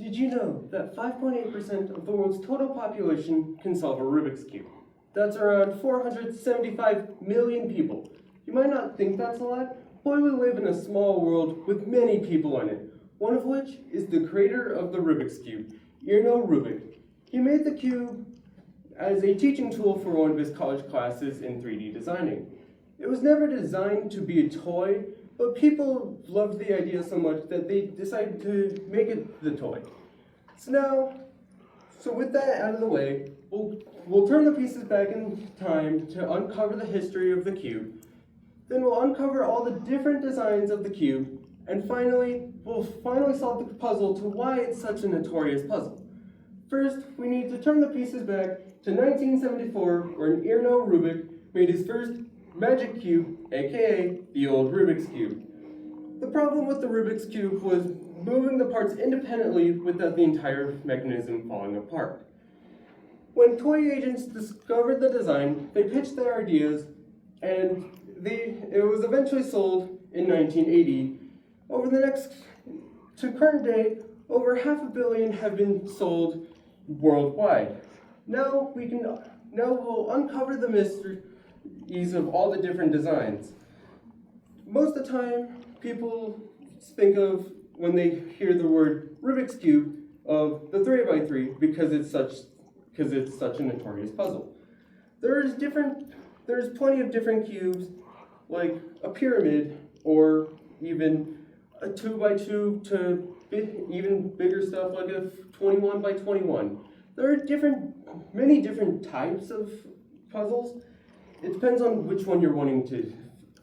Did you know that 5.8% of the world's total population can solve a Rubik's Cube? That's around 475 million people. You might not think that's a lot, but we live in a small world with many people in it, one of which is the creator of the Rubik's Cube, Erno Rubik. He made the cube as a teaching tool for one of his college classes in 3D designing. It was never designed to be a toy, but people loved the idea so much that they decided to make it the toy. So with that out of the way, we'll turn the pieces back in time to uncover the history of the cube. Then we'll uncover all the different designs of the cube, and finally, we'll solve the puzzle to why it's such a notorious puzzle. First, we need to turn the pieces back to 1974, where Erno Rubik made his first magic cube, aka the old Rubik's Cube. The problem with the Rubik's Cube was moving the parts independently without the entire mechanism falling apart. When toy agents discovered the design, they pitched their ideas, and it was eventually sold in 1980. To current day, over 500 million have been sold worldwide. Now we'll uncover the mysteries of all the different designs. Most of the time, people think of, when they hear the word Rubik's Cube, of the 3x3 because it's such a notorious puzzle. There's plenty of different cubes, like a pyramid, or even a 2x2 to even bigger stuff like a 21x21. There are many different types of puzzles. It depends on which one you're wanting to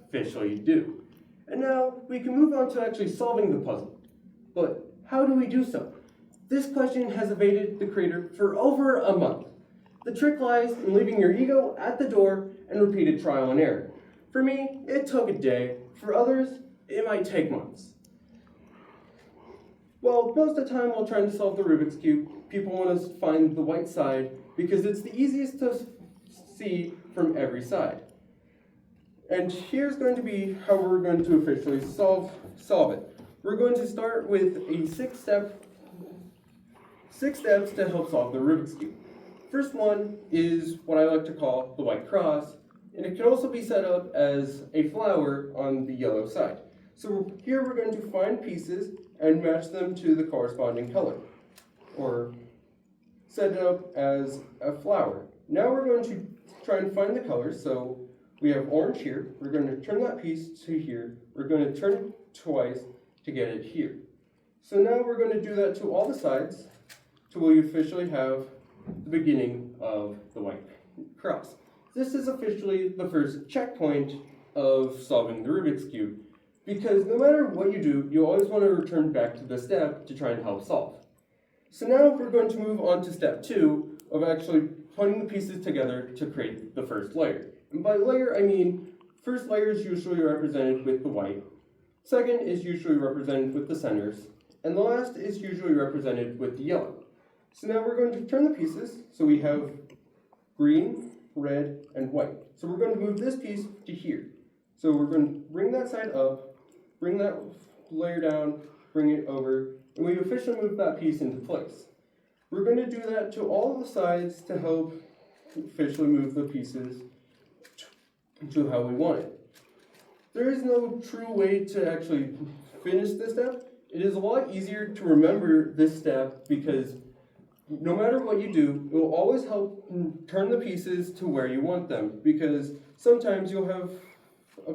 officially do. And now we can move on to actually solving the puzzle. But how do we do so? This question has evaded the creator for over a month. The trick lies in leaving your ego at the door and repeated trial and error. For me, it took a day. For others, it might take months. Well, most of the time while trying to solve the Rubik's Cube, people want to find the white side because it's the easiest to see from every side. And here's going to be how we're going to officially solve it. We're going to start with a six steps to help solve the Rubik's Cube. First one is what I like to call the white cross, and it can also be set up as a flower on the yellow side. So here we're going to find pieces and match them to the corresponding color, or set it up as a flower. Now we're going to try and find the colors. So we have orange here. We're going to turn that piece to here. We're going to turn it twice to get it here. So now we're going to do that to all the sides till we officially have the beginning of the white cross. This is officially the first checkpoint of solving the Rubik's Cube, because no matter what you do, you always want to return back to the step to try and help solve. So now we're going to move on to step 2 of actually putting the pieces together to create the first layer. And by layer, I mean first layer is usually represented with the white, second is usually represented with the centers, and the last is usually represented with the yellow. So now we're going to turn the pieces, so we have green, red, and white. So we're going to move this piece to here. So we're going to bring that side up, bring that layer down, bring it over, and we officially move that piece into place. We're going to do that to all of the sides to help officially move the pieces to how we want it. There is no true way to actually finish this step. It is a lot easier to remember this step because no matter what you do, it will always help turn the pieces to where you want them, because sometimes you'll have a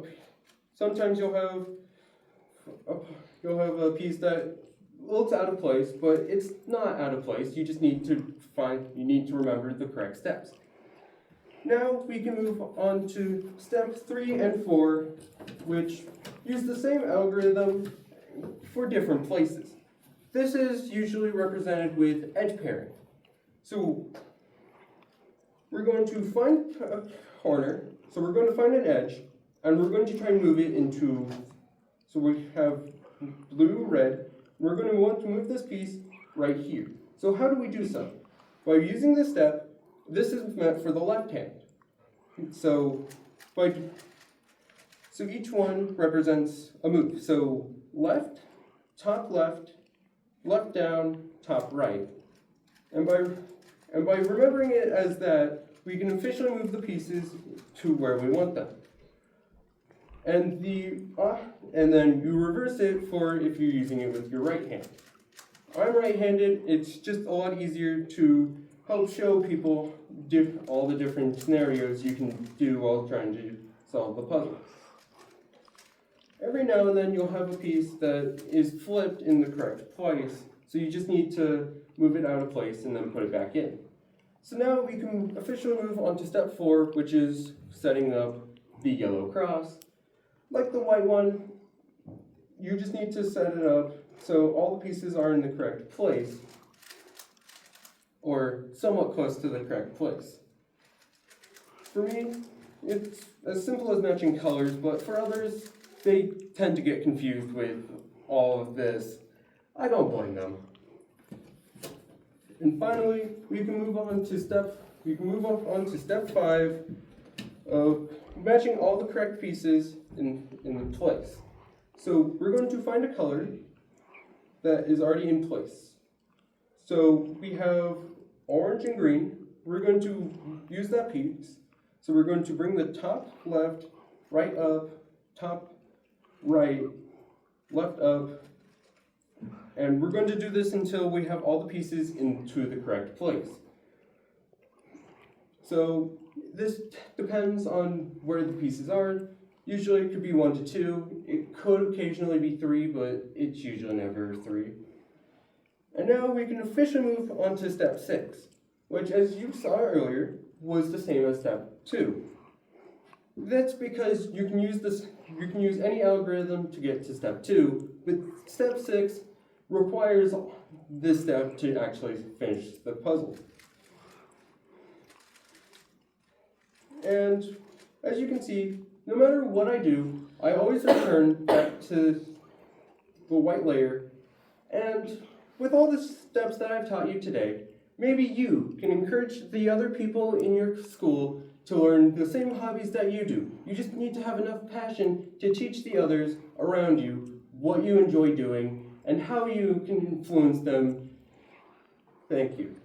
piece that looks out of place, but it's not out of place. You just need to remember the correct steps. Now we can move on to steps 3 and 4, which use the same algorithm for different places. This is usually represented with edge pairing. So we're going to find a corner, so we're going to find an edge, and we're going to try and move it into, so we have blue, red, we're going to want to move this piece right here. So how do we do so? By using this step, this is meant for the left hand. So each one represents a move. So left, top left, left down, top right. And by remembering it as that, we can officially move the pieces to where we want them. And then you reverse it for if you're using it with your right hand. I'm right-handed. It's just a lot easier to help show people all the different scenarios you can do while trying to solve the puzzle. Every now and then you'll have a piece that is flipped in the correct place, so you just need to move it out of place and then put it back in. So now we can officially move on to step 4, which is setting up the yellow cross. Like the white one, you just need to set it up so all the pieces are in the correct place, or somewhat close to the correct place. For me, it's as simple as matching colors, but for others, they tend to get confused with all of this. I don't blame them. And finally, we can move on to step 5 of matching all the correct pieces in place. So we're going to find a color that is already in place. So we have orange and green. We're going to use that piece. So we're going to bring the top left, right up, top right, left up, and we're going to do this until we have all the pieces into the correct place. So this depends on where the pieces are. Usually it could be 1 to 2. It could occasionally be 3, but it's usually never 3. And now we can officially move on to step 6, which, as you saw earlier, was the same as step 2. That's because you can use any algorithm to get to step 2, but step 6 requires this step to actually finish the puzzle. And as you can see, no matter what I do, I always return back to the white layer. And with all the steps that I've taught you today, maybe you can encourage the other people in your school to learn the same hobbies that you do. You just need to have enough passion to teach the others around you what you enjoy doing and how you can influence them. Thank you.